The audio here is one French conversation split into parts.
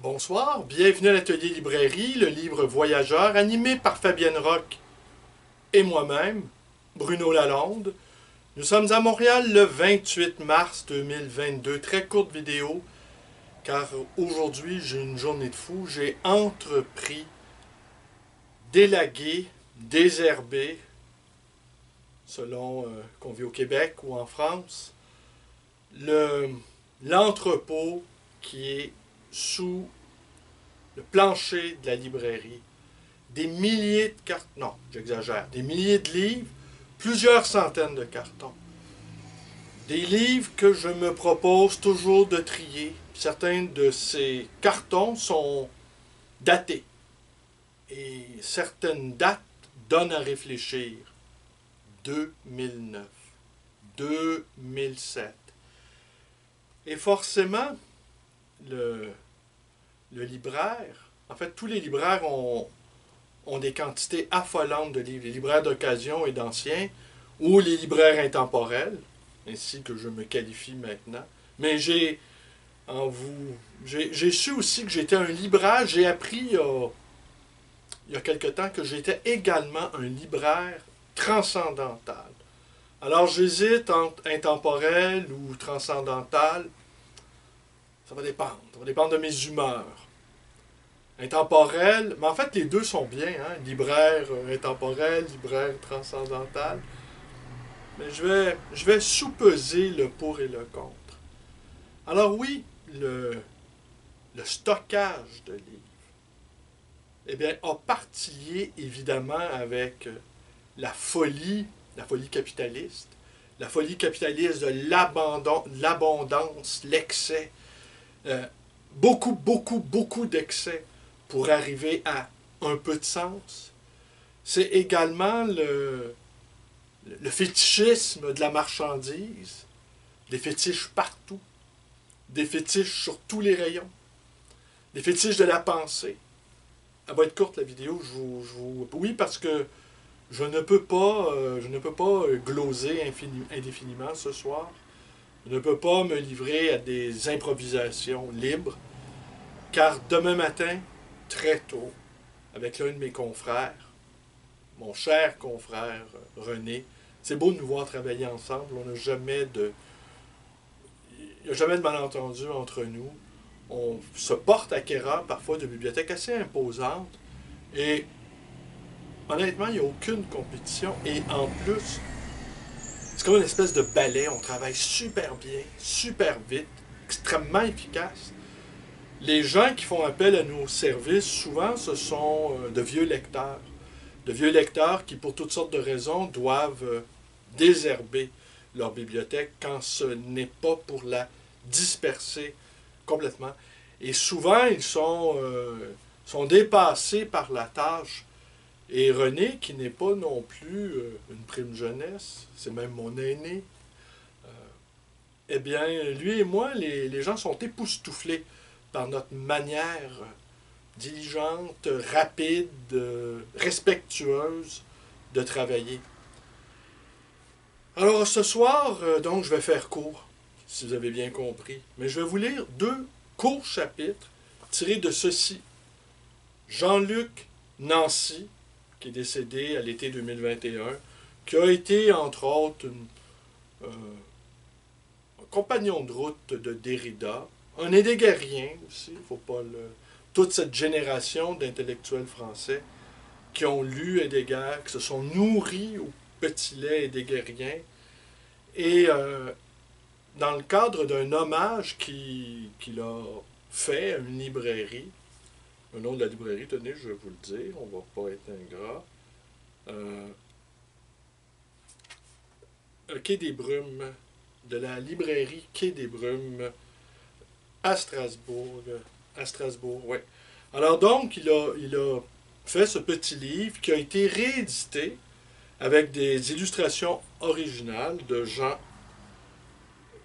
Bonsoir, bienvenue à l'atelier librairie, le livre voyageur, animé par Fabienne Roch et moi-même, Bruno Lalonde. Nous sommes à Montréal le 28 mars 2022. Très courte vidéo, car aujourd'hui j'ai une journée de fou. J'ai entrepris d'élaguer, désherber, selon qu'on vit au Québec ou en France, l'entrepôt qui est sous le plancher de la librairie. Des milliers de cartons, non, j'exagère, des milliers de livres, plusieurs centaines de cartons. Des livres que je me propose toujours de trier. Certains de ces cartons sont datés. Et certaines dates donnent à réfléchir. 2009, 2007. Et forcément, le, le libraire, en fait, tous les libraires ont des quantités affolantes de livres. Les libraires d'occasion et d'anciens, ou les libraires intemporels, ainsi que je me qualifie maintenant. Mais j'ai su aussi que j'étais un libraire. J'ai appris il y a quelque temps que j'étais également un libraire transcendantal. Alors j'hésite entre intemporel ou transcendantal. Ça va dépendre. Ça va dépendre de mes humeurs. Intemporel, mais en fait les deux sont bien, hein? Libraire intemporel, libraire transcendantal. Mais je vais sous-peser le pour et le contre. Alors oui, le stockage de livres, eh bien, a partie lié évidemment avec la folie capitaliste de l'abondance, l'excès, beaucoup, beaucoup, beaucoup d'excès pour arriver à un peu de sens. C'est également le fétichisme de la marchandise, des fétiches partout, des fétiches sur tous les rayons, des fétiches de la pensée. Elle va être courte la vidéo, oui, parce que je ne peux pas gloser indéfiniment ce soir. Je ne peux pas me livrer à des improvisations libres, car demain matin, très tôt, avec l'un de mes confrères, mon cher confrère René, c'est beau de nous voir travailler ensemble, il n'y a jamais de malentendu entre nous. On se porte acquéreur parfois de bibliothèques assez imposantes, et honnêtement, il n'y a aucune compétition, et en plus, c'est comme une espèce de balai. On travaille super bien, super vite, extrêmement efficace. Les gens qui font appel à nos services, souvent, ce sont de vieux lecteurs. De vieux lecteurs qui, pour toutes sortes de raisons, doivent désherber leur bibliothèque quand ce n'est pas pour la disperser complètement. Et souvent, ils sont dépassés par la tâche. Et René, qui n'est pas non plus une prime jeunesse, c'est même mon aîné, eh bien, lui et moi, les gens sont époustouflés par notre manière diligente, rapide, respectueuse de travailler. Alors ce soir, donc, je vais faire court, si vous avez bien compris. Mais je vais vous lire deux courts chapitres tirés de ceci. Jean-Luc Nancy, qui est décédé à l'été 2021, qui a été, entre autres, un compagnon de route de Derrida, un hédégarien aussi, il faut pas le... Toute cette génération d'intellectuels français qui ont lu Heidegger, qui se sont nourris au petit lait heideggerien, et dans le cadre d'un hommage qu'il a fait à une librairie, le nom de la librairie, tenez, je vais vous le dire, on va pas être ingrat, Quai des Brumes, de la librairie Quai des Brumes à Strasbourg. À Strasbourg, oui. Alors donc, il a fait ce petit livre qui a été réédité avec des illustrations originales de Jean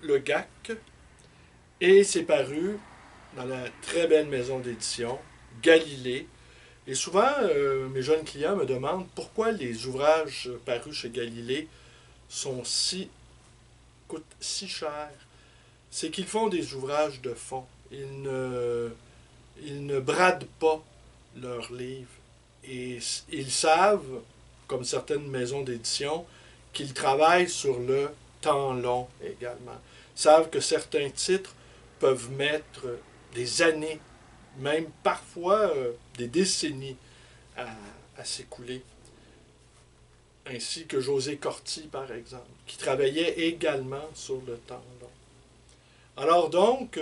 Le Gac, et c'est paru dans la très belle maison d'édition Galilée. Et souvent, mes jeunes clients me demandent pourquoi les ouvrages parus chez Galilée coûtent si cher. C'est qu'ils font des ouvrages de fond. Ils ne Ils ne bradent pas leurs livres. Et ils savent, comme certaines maisons d'édition, qu'ils travaillent sur le temps long également. Ils savent que certains titres peuvent mettre des années, même parfois des décennies à, à s'écouler. Ainsi que José Corti, par exemple, qui travaillait également sur le temps long. Alors donc,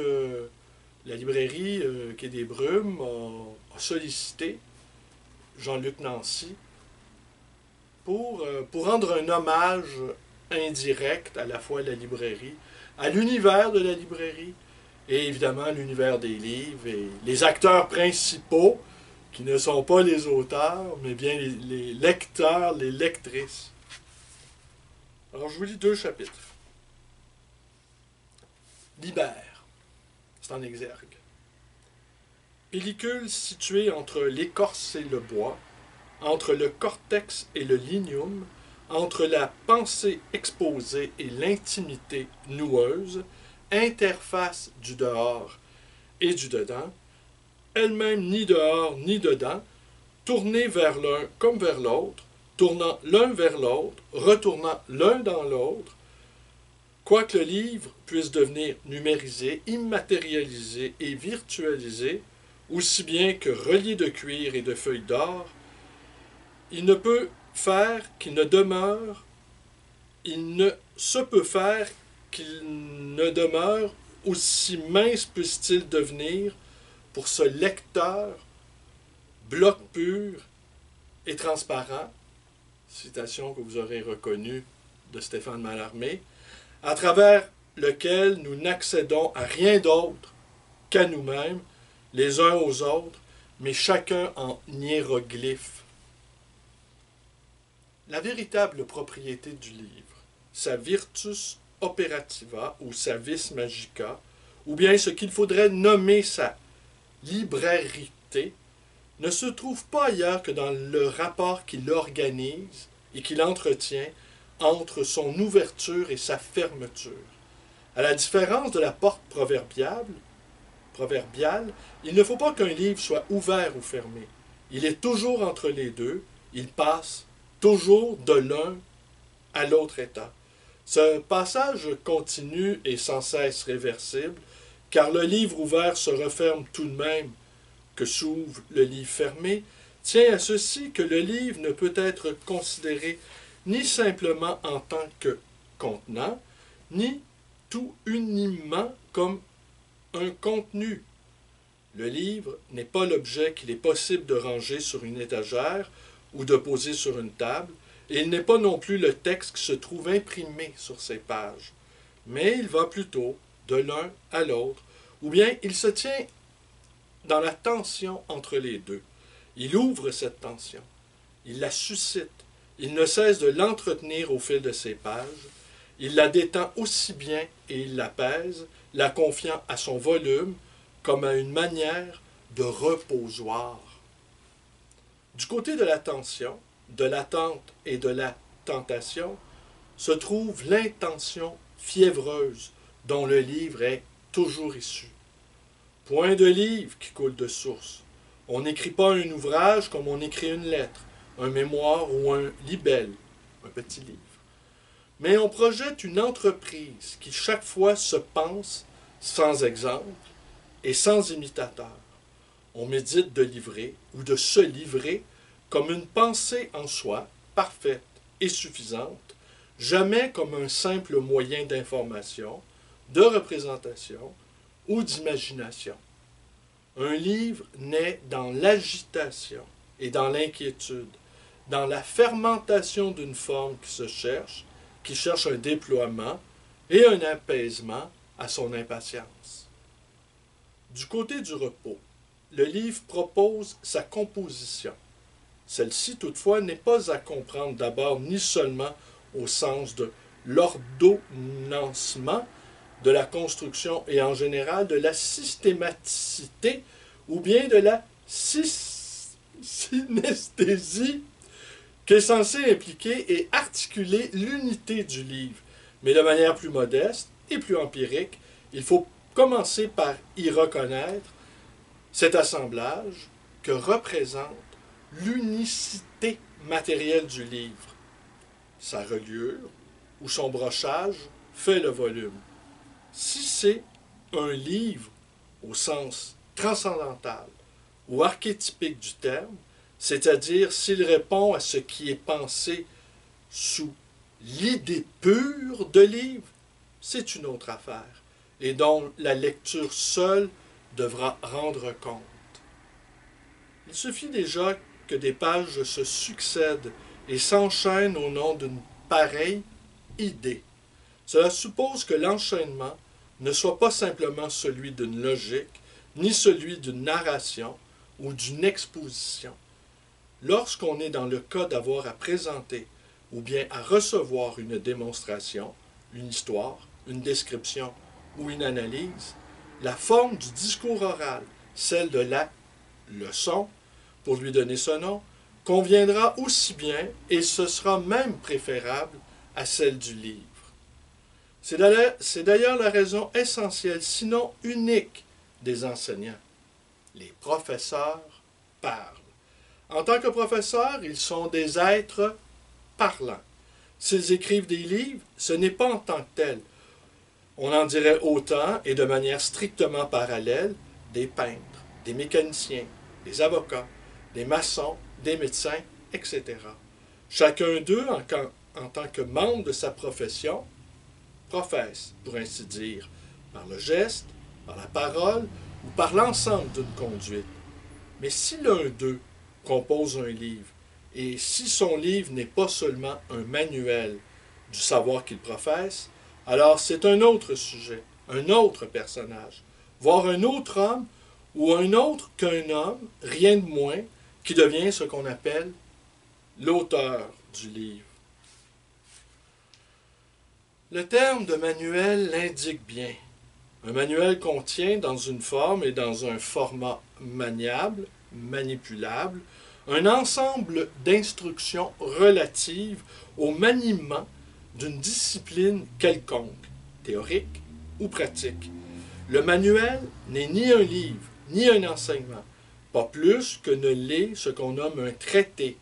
la librairie Quai des Brumes a sollicité Jean-Luc Nancy pour rendre un hommage indirect à la fois à la librairie, à l'univers de la librairie, et évidemment à l'univers des livres, et les acteurs principaux, qui ne sont pas les auteurs, mais bien les lecteurs, les lectrices. Alors je vous lis 2 chapitres. Libère, c'est en exergue. Pellicule située entre l'écorce et le bois, entre le cortex et le lignum, entre la pensée exposée et l'intimité noueuse, interface du dehors et du dedans, elle-même ni dehors ni dedans, tournée vers l'un comme vers l'autre, tournant l'un vers l'autre, retournant l'un dans l'autre, quoique le livre puisse devenir numérisé, immatérialisé et virtualisé, aussi bien que relié de cuir et de feuilles d'or, il ne peut faire qu'il ne demeure, il ne se peut faire qu'il ne demeure, aussi mince puisse-t-il devenir, pour ce lecteur, bloc pur et transparent, citation que vous aurez reconnue de Stéphane Mallarmé, à travers lequel nous n'accédons à rien d'autre qu'à nous-mêmes, les uns aux autres, mais chacun en hiéroglyphe. La véritable propriété du livre, sa virtus operativa ou sa vis magica, ou bien ce qu'il faudrait nommer sa librairité, ne se trouve pas ailleurs que dans le rapport qu'il organise et qu'il entretient entre son ouverture et sa fermeture. À la différence de la porte proverbiale, il ne faut pas qu'un livre soit ouvert ou fermé. Il est toujours entre les deux, il passe toujours de l'un à l'autre état. Ce passage continu est sans cesse réversible, car le livre ouvert se referme tout de même que s'ouvre le livre fermé, tient à ceci que le livre ne peut être considéré ni simplement en tant que contenant, ni tout uniment comme un contenu. Le livre n'est pas l'objet qu'il est possible de ranger sur une étagère ou de poser sur une table, et il n'est pas non plus le texte qui se trouve imprimé sur ses pages, mais il va plutôt de l'un à l'autre, ou bien il se tient dans la tension entre les deux. Il ouvre cette tension, il la suscite, il ne cesse de l'entretenir au fil de ses pages, il la détend aussi bien et il l'apaise, la confiant à son volume comme à une manière de reposoir. Du côté de la tension, de l'attente et de la tentation, se trouve l'intention fiévreuse dont le livre est toujours issu. Point de livre qui coule de source. On n'écrit pas un ouvrage comme on écrit une lettre, un mémoire ou un libelle, un petit livre. Mais on projette une entreprise qui chaque fois se pense sans exemple et sans imitateur. On médite de livrer ou de se livrer comme une pensée en soi, parfaite et suffisante, jamais comme un simple moyen d'information, de représentation ou d'imagination. Un livre naît dans l'agitation et dans l'inquiétude, dans la fermentation d'une forme qui cherche un déploiement et un apaisement à son impatience. Du côté du repos, le livre propose sa composition. Celle-ci, toutefois, n'est pas à comprendre d'abord ni seulement au sens de l'ordonnancement de la construction et en général de la systématicité ou bien de la synesthésie qui est censée impliquer et articuler l'unité du livre. Mais de manière plus modeste et plus empirique, il faut commencer par y reconnaître Cet assemblage que représente l'unicité matérielle du livre, sa reliure ou son brochage fait le volume. Si c'est un livre au sens transcendantal ou archétypique du terme, c'est-à-dire s'il répond à ce qui est pensé sous l'idée pure de livre, c'est une autre affaire, et dont la lecture seule devra rendre compte. Il suffit déjà que des pages se succèdent et s'enchaînent au nom d'une pareille idée. Cela suppose que l'enchaînement ne soit pas simplement celui d'une logique, ni celui d'une narration ou d'une exposition. Lorsqu'on est dans le cas d'avoir à présenter ou bien à recevoir une démonstration, une histoire, une description ou une analyse, la forme du discours oral, celle de la leçon, pour lui donner ce nom, conviendra aussi bien et ce sera même préférable à celle du livre. C'est d'ailleurs la raison essentielle, sinon unique, des enseignants. Les professeurs parlent. En tant que professeurs, ils sont des êtres parlants. S'ils écrivent des livres, ce n'est pas en tant que tel. On en dirait autant, et de manière strictement parallèle, des peintres, des mécaniciens, des avocats, des maçons, des médecins, etc. Chacun d'eux, en tant que membre de sa profession, professe, pour ainsi dire, par le geste, par la parole ou par l'ensemble d'une conduite. Mais si l'un d'eux compose un livre, et si son livre n'est pas seulement un manuel du savoir qu'il professe, alors c'est un autre sujet, un autre personnage, voire un autre homme ou un autre qu'un homme, rien de moins, qui devient ce qu'on appelle l'auteur du livre. Le terme de manuel l'indique bien. Un manuel contient dans une forme et dans un format maniable, manipulable, un ensemble d'instructions relatives au maniement d'une discipline quelconque, théorique ou pratique. Le manuel n'est ni un livre, ni un enseignement, pas plus que ne l'est ce qu'on nomme un traité,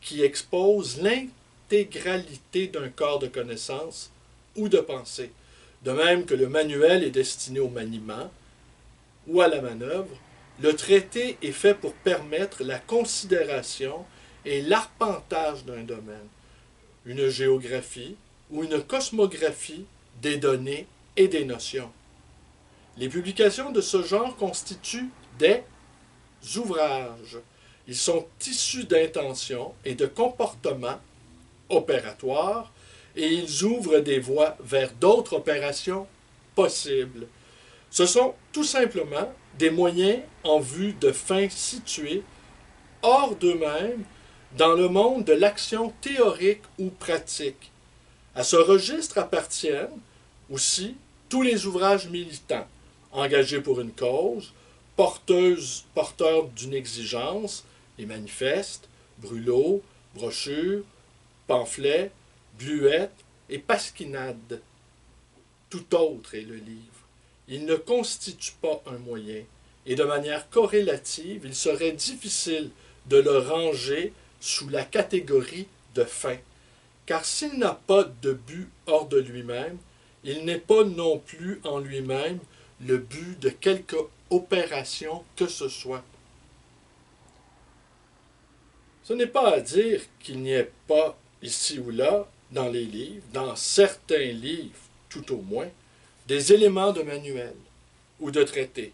qui expose l'intégralité d'un corps de connaissances ou de pensée. De même que le manuel est destiné au maniement ou à la manœuvre, le traité est fait pour permettre la considération et l'arpentage d'un domaine, une géographie ou une cosmographie des données et des notions. Les publications de ce genre constituent des ouvrages. Ils sont issus d'intentions et de comportements opératoires et ils ouvrent des voies vers d'autres opérations possibles. Ce sont tout simplement des moyens en vue de fins situées hors d'eux-mêmes dans le monde de l'action théorique ou pratique. À ce registre appartiennent aussi tous les ouvrages militants, engagés pour une cause, porteurs d'une exigence, les manifestes, brûlots, brochures, pamphlets, bluettes et pasquinades. Tout autre est le livre. Il ne constitue pas un moyen, et de manière corrélative, il serait difficile de le ranger sous la catégorie de fin, car s'il n'a pas de but hors de lui-même, il n'est pas non plus en lui-même le but de quelque opération que ce soit. Ce n'est pas à dire qu'il n'y ait pas, ici ou là, dans les livres, dans certains livres tout au moins, des éléments de manuel ou de traité,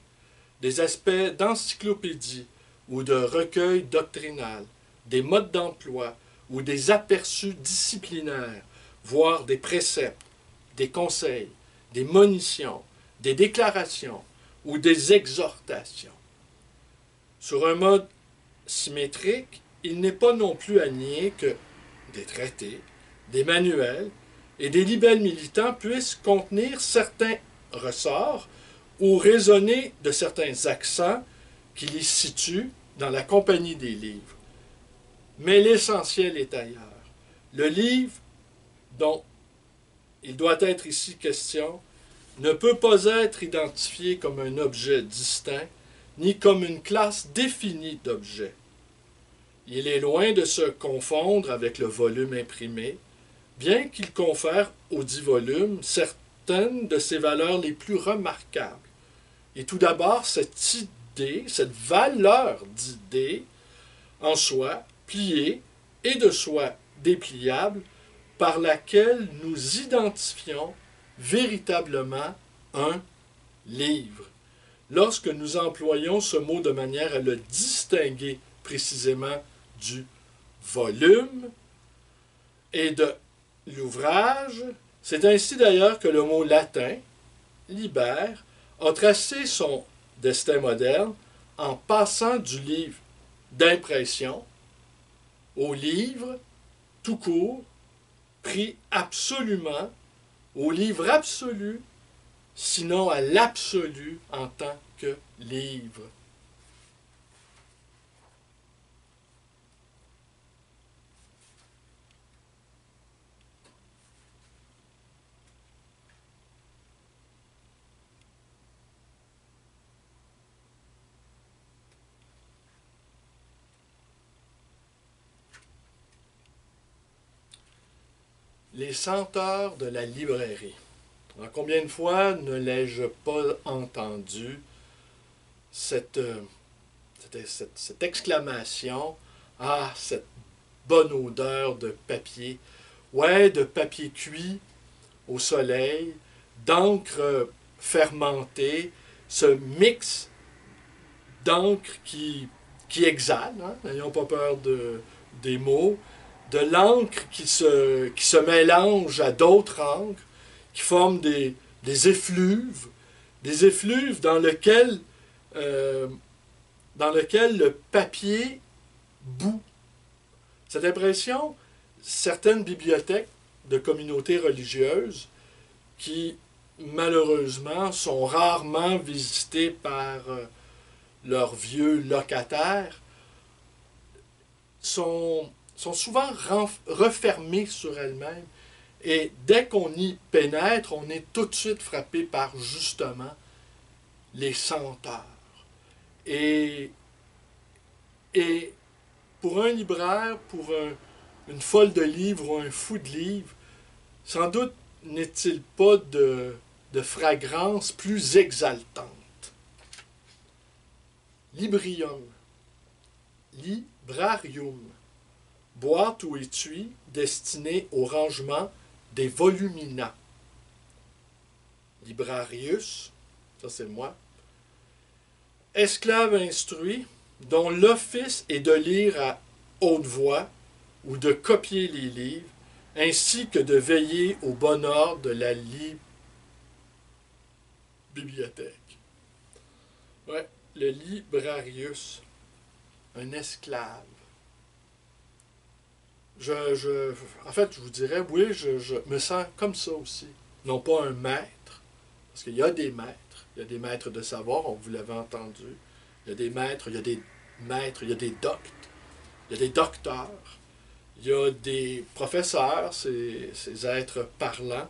des aspects d'encyclopédie ou de recueil doctrinal, des modes d'emploi ou des aperçus disciplinaires, voire des préceptes, des conseils, des monitions, des déclarations ou des exhortations. Sur un mode symétrique, il n'est pas non plus à nier que des traités, des manuels et des libelles militants puissent contenir certains ressorts ou raisonner de certains accents qui les situent dans la compagnie des livres. Mais l'essentiel est ailleurs. Le livre dont il doit être ici question ne peut pas être identifié comme un objet distinct, ni comme une classe définie d'objets. Il est loin de se confondre avec le volume imprimé, bien qu'il confère aux dits volumes certaines de ses valeurs les plus remarquables. Et tout d'abord, cette idée, cette valeur d'idée, en soi, pliée et de soi dépliable, par laquelle nous identifions véritablement un livre. Lorsque nous employons ce mot de manière à le distinguer précisément du volume et de l'ouvrage, c'est ainsi d'ailleurs que le mot latin, liber, a tracé son destin moderne en passant du livre d'impression au livre tout court, pris absolument au livre absolu, sinon à l'absolu en tant que livre. Les senteurs de la librairie. Alors, combien de fois ne l'ai-je pas entendu cette exclamation, ah, cette bonne odeur de papier, ouais, de papier cuit au soleil, d'encre fermentée, ce mix d'encre qui exhale, hein, n'ayons pas peur des mots, de l'encre qui se mélange à d'autres encres, qui forment des effluves dans lequel le papier bout. Cette impression, certaines bibliothèques de communautés religieuses qui, malheureusement, sont rarement visitées par leurs vieux locataires, sont souvent refermées sur elles-mêmes. Et dès qu'on y pénètre, on est tout de suite frappé par, justement, les senteurs. Et pour un libraire, pour une folle de livres ou un fou de livres, sans doute n'est-il pas de fragrance plus exaltante. Librium, librarium, boîte ou étui destiné au rangement des volumina. Librarius, ça c'est moi. Esclave instruit, dont l'office est de lire à haute voix ou de copier les livres, ainsi que de veiller au bon ordre de la bibliothèque. Ouais, le librarius, un esclave. En fait, je vous dirais, oui, je me sens comme ça aussi. Non pas un maître, parce qu'il y a des maîtres. Il y a des maîtres de savoir, vous l'avez entendu. Il y a des maîtres, il y a des maîtres, il y a des doctes, il y a des docteurs, il y a des professeurs, ces êtres parlants.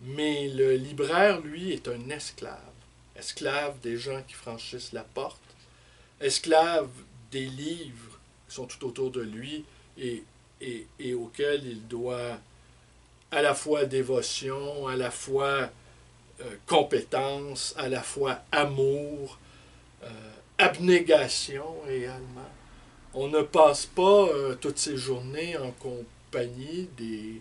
Mais le libraire, lui, est un esclave. Esclave des gens qui franchissent la porte. Esclave des livres qui sont tout autour de lui et auxquels il doit à la fois dévotion, à la fois compétence, à la fois amour, abnégation également. On ne passe pas toutes ces journées en compagnie des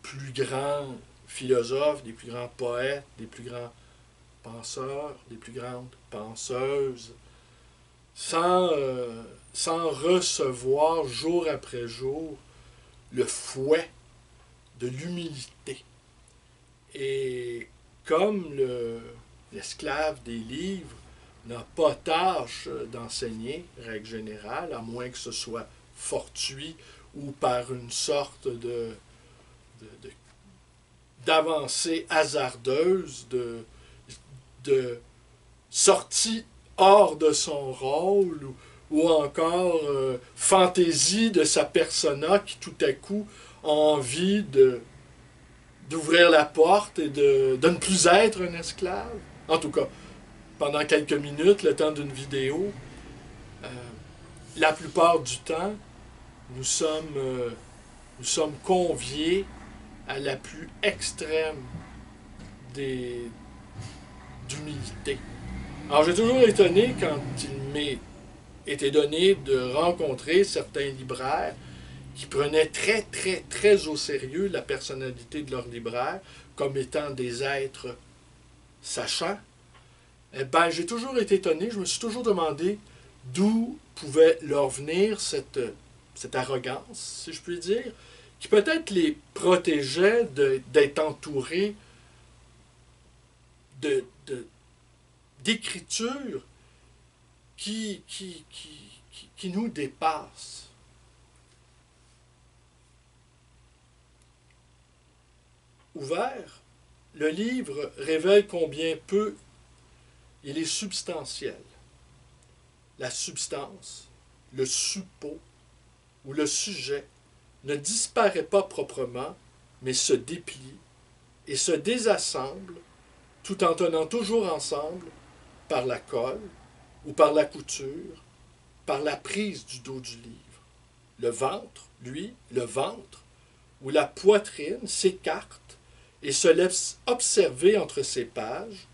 plus grands philosophes, des plus grands poètes, des plus grands penseurs, des plus grandes penseuses, sans recevoir jour après jour le fouet de l'humilité. Et comme l'esclave des livres n'a pas tâche d'enseigner, règle générale, à moins que ce soit fortuit ou par une sorte d'avancée hasardeuse, de sortie hors de son rôle, ou encore fantaisie de sa persona qui tout à coup a envie d'ouvrir la porte et de ne plus être un esclave. En tout cas, pendant quelques minutes, le temps d'une vidéo. La plupart du temps, nous sommes conviés à la plus extrême d'humilité. Alors, j'ai toujours étonné quand il m'est été donné de rencontrer certains libraires qui prenaient très, très, très au sérieux la personnalité de leur libraire comme étant des êtres sachants. Eh bien, j'ai toujours été étonné, je me suis toujours demandé d'où pouvait leur venir cette arrogance, si je puis dire, qui peut-être les protégeait d'être entourés d'écritures qui nous dépassent. Ouvert, le livre révèle combien peu il est substantiel. La substance, le suppôt ou le sujet ne disparaît pas proprement, mais se déplie et se désassemble tout en tenant toujours ensemble par la colle ou par la couture, par la prise du dos du livre. Le ventre, lui, le ventre ou la poitrine s'écarte et se laisse observer entre ces pages,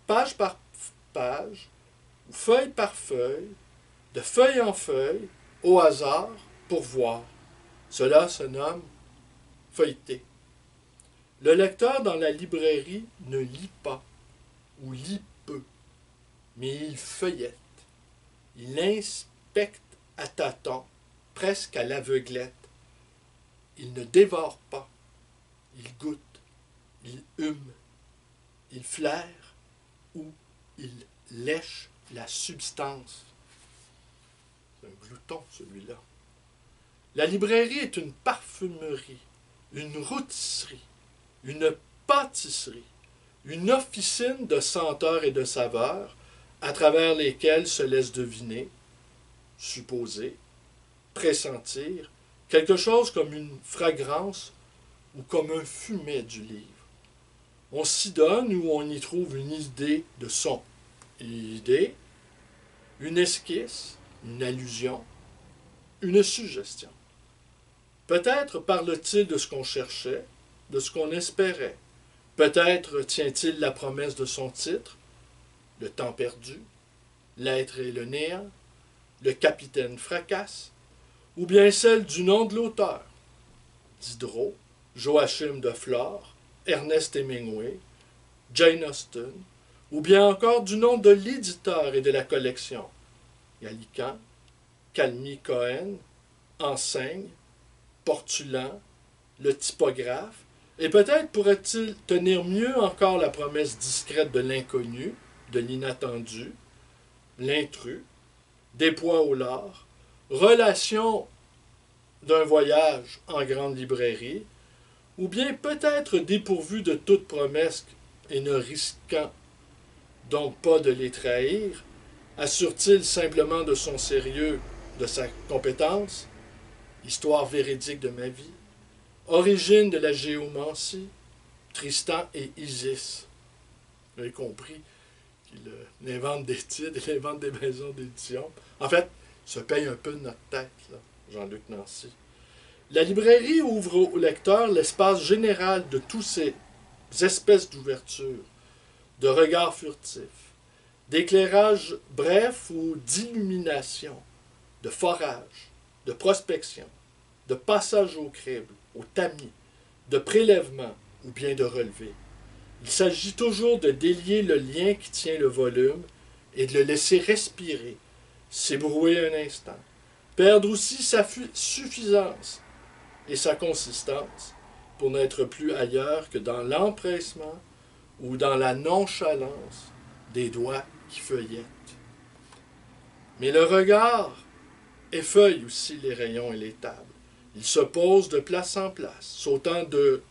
page par page, ou feuille par feuille, de feuille en feuille, au hasard, pour voir. Cela se nomme feuilleter. Le lecteur dans la librairie ne lit pas, ou lit peu, mais il feuillette. Il inspecte à tâtons, presque à l'aveuglette. Il ne dévore pas. Il goûte, il hume, il flaire ou il lèche la substance. C'est un glouton, celui-là. La librairie est une parfumerie, une rôtisserie, une pâtisserie, une officine de senteurs et de saveurs à travers lesquelles se laisse deviner, supposer, pressentir quelque chose comme une fragrance ou comme un fumet du livre. On s'y donne ou on y trouve une idée de son. Une idée, une esquisse, une allusion, une suggestion. Peut-être parle-t-il de ce qu'on cherchait, de ce qu'on espérait. Peut-être tient-il la promesse de son titre, le temps perdu, l'être et le néant, le capitaine fracasse, ou bien celle du nom de l'auteur, Diderot, Joachim de Flore, Ernest Hemingway, Jane Austen, ou bien encore du nom de l'éditeur et de la collection, Gallican, Calmy Cohen, Enseigne, Portulan, le typographe, et peut-être pourrait-il tenir mieux encore la promesse discrète de l'inconnu, de l'inattendu, l'intrus, des poids au lard, relation d'un voyage en grande librairie, ou bien peut-être dépourvu de toute promesse et ne risquant donc pas de les trahir, assure-t-il simplement de son sérieux, de sa compétence, histoire véridique de ma vie, origine de la géomancie, Tristan et Isis. Vous avez compris qu'il invente des titres, il invente des maisons d'édition. En fait, il se paye un peu de notre tête, là, Jean-Luc Nancy. La librairie ouvre au lecteur l'espace général de toutes ces espèces d'ouvertures, de regards furtifs, d'éclairage bref ou d'illumination, de forage, de prospection, de passage au crible, au tamis, de prélèvement ou bien de relevé. Il s'agit toujours de délier le lien qui tient le volume et de le laisser respirer, s'ébrouer un instant, perdre aussi sa suffisance et sa consistance pour n'être plus ailleurs que dans l'empressement ou dans la nonchalance des doigts qui feuillettent. Mais le regard effeuille aussi les rayons et les tables. Il se pose de place en place, sautant de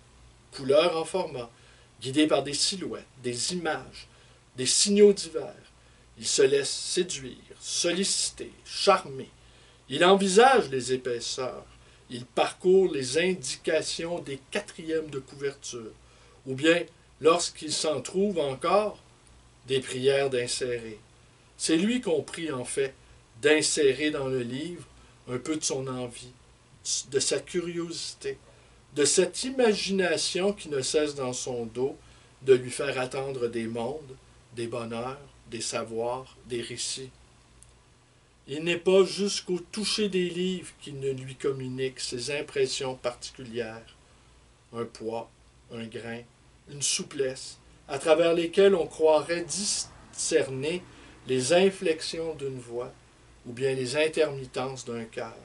couleur en format, guidé par des silhouettes, des images, des signaux divers. Il se laisse séduire, solliciter, charmer. Il envisage les épaisseurs. Il parcourt les indications des quatrièmes de couverture. Ou bien, lorsqu'il s'en trouve encore, des prières d'insérer. C'est lui qu'on prie en fait d'insérer dans le livre un peu de son envie, de sa curiosité, de cette imagination qui ne cesse dans son dos de lui faire attendre des mondes, des bonheurs, des savoirs, des récits. Il n'est pas jusqu'au toucher des livres qu'il ne lui communique ses impressions particulières, un poids, un grain, une souplesse, à travers lesquelles on croirait discerner les inflexions d'une voix ou bien les intermittences d'un cœur.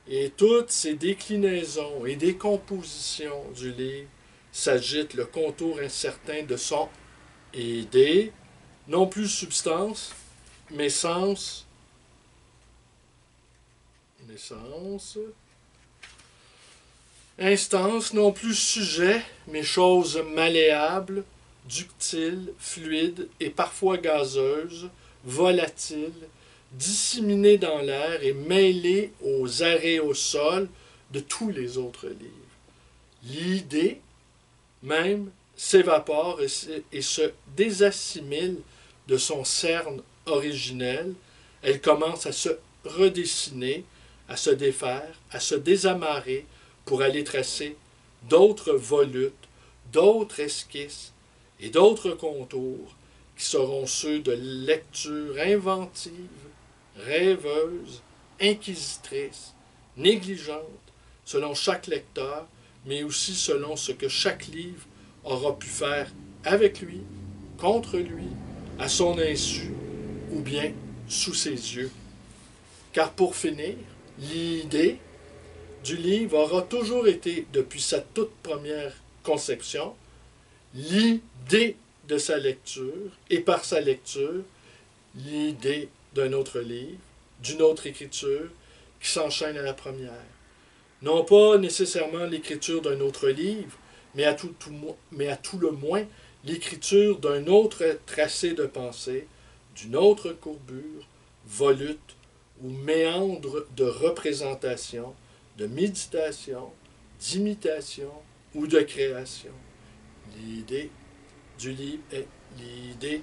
Et toutes ces déclinaisons et décompositions du livre s'agitent le contour incertain de son et des, non plus substance, mais sens, naissance, instance, non plus sujet, mais chose malléable, ductile, fluide et parfois gazeuse, volatile, disséminée dans l'air et mêlée aux aréosols de tous les autres livres. L'idée même s'évapore et se désassimile de son cerne originel. Elle commence à se redessiner, à se défaire, à se désamarrer pour aller tracer d'autres volutes, d'autres esquisses et d'autres contours qui seront ceux de lecture inventive, rêveuse, inquisitrice, négligente, selon chaque lecteur, mais aussi selon ce que chaque livre aura pu faire avec lui, contre lui, à son insu, ou bien sous ses yeux. Car pour finir, l'idée du livre aura toujours été, depuis sa toute première conception, l'idée de sa lecture, et par sa lecture, l'idée d'un autre livre, d'une autre écriture, qui s'enchaîne à la première. Non pas nécessairement l'écriture d'un autre livre, mais à tout le moins l'écriture d'un autre tracé de pensée, d'une autre courbure, volute ou méandre de représentation, de méditation, d'imitation ou de création. L'idée du livre est l'idée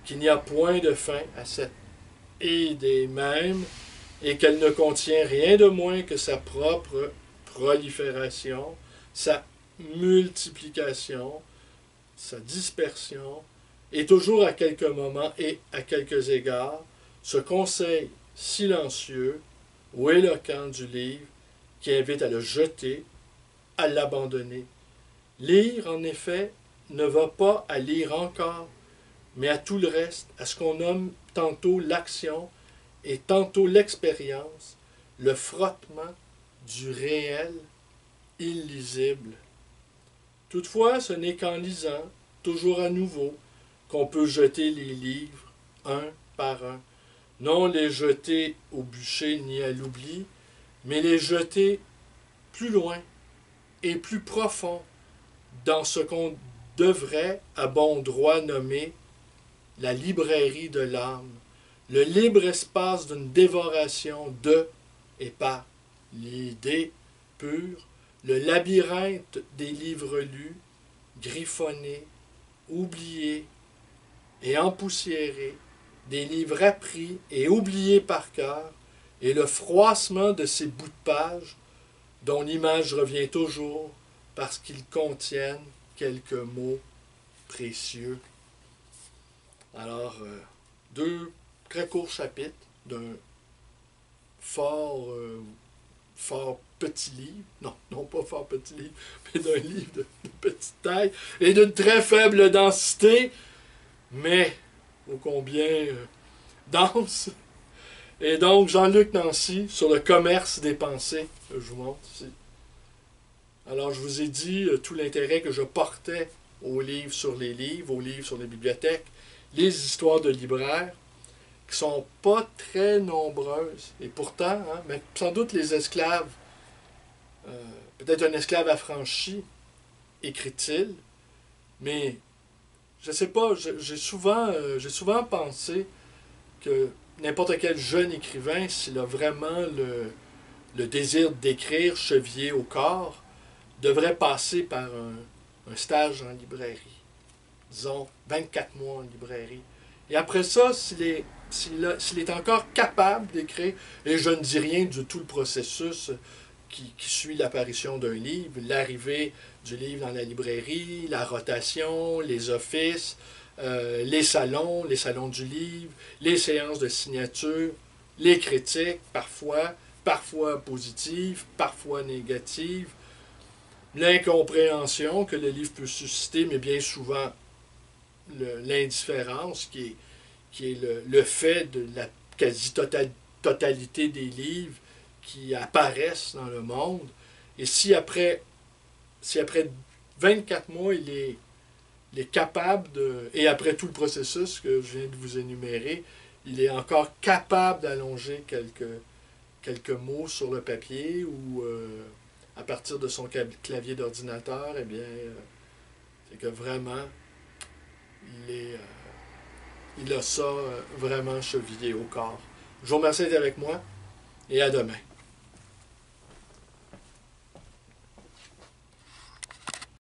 qu'il n'y a point de fin à cette idée même et qu'elle ne contient rien de moins que sa propre prolifération, sa multiplication, sa dispersion, et toujours à quelques moments et à quelques égards, ce conseil silencieux ou éloquent du livre qui invite à le jeter, à l'abandonner. Lire, en effet, ne va pas à lire encore, mais à tout le reste, à ce qu'on nomme tantôt l'action et tantôt l'expérience, le frottement du réel illisible. Toutefois, ce n'est qu'en lisant, toujours à nouveau, qu'on peut jeter les livres, un par un. Non les jeter au bûcher ni à l'oubli, mais les jeter plus loin et plus profond dans ce qu'on devrait à bon droit nommer la librairie de l'âme, le libre espace d'une dévoration de et par l'idée pure, le labyrinthe des livres lus, griffonnés, oubliés et empoussiérés, des livres appris et oubliés par cœur, et le froissement de ces bouts de pages dont l'image revient toujours parce qu'ils contiennent quelques mots précieux. Alors, deux très courts chapitres d'un fort petit livre, non pas fort petit livre, mais d'un livre de petite taille et d'une très faible densité, mais ô combien dense. Et donc, Jean-Luc Nancy, sur le commerce des pensées, je vous montre ici. Alors, je vous ai dit tout l'intérêt que je portais aux livres sur les livres, aux livres sur les bibliothèques, les histoires de libraires, qui sont pas très nombreuses. Et pourtant, mais sans doute les esclaves, peut-être un esclave affranchi, écrit-il, mais je sais pas, j'ai souvent pensé que n'importe quel jeune écrivain, s'il a vraiment le désir d'écrire chevillé au corps, devrait passer par un stage en librairie. disons, 24 mois en librairie. Et après ça, s'il est encore capable d'écrire, et je ne dis rien de tout le processus qui suit l'apparition d'un livre, l'arrivée du livre dans la librairie, la rotation, les offices, les salons du livre, les séances de signature, les critiques, parfois positives, parfois négatives, l'incompréhension que le livre peut susciter, mais bien souvent l'indifférence qui est le fait de la quasi-totalité des livres qui apparaissent dans le monde. Et si après 24 mois, il est capable de, et après tout le processus que je viens de vous énumérer, il est encore capable d'allonger quelques mots sur le papier ou à partir de son clavier d'ordinateur, eh bien, c'est que vraiment, il a ça vraiment chevillé au corps. Je vous remercie d'être avec moi et à demain.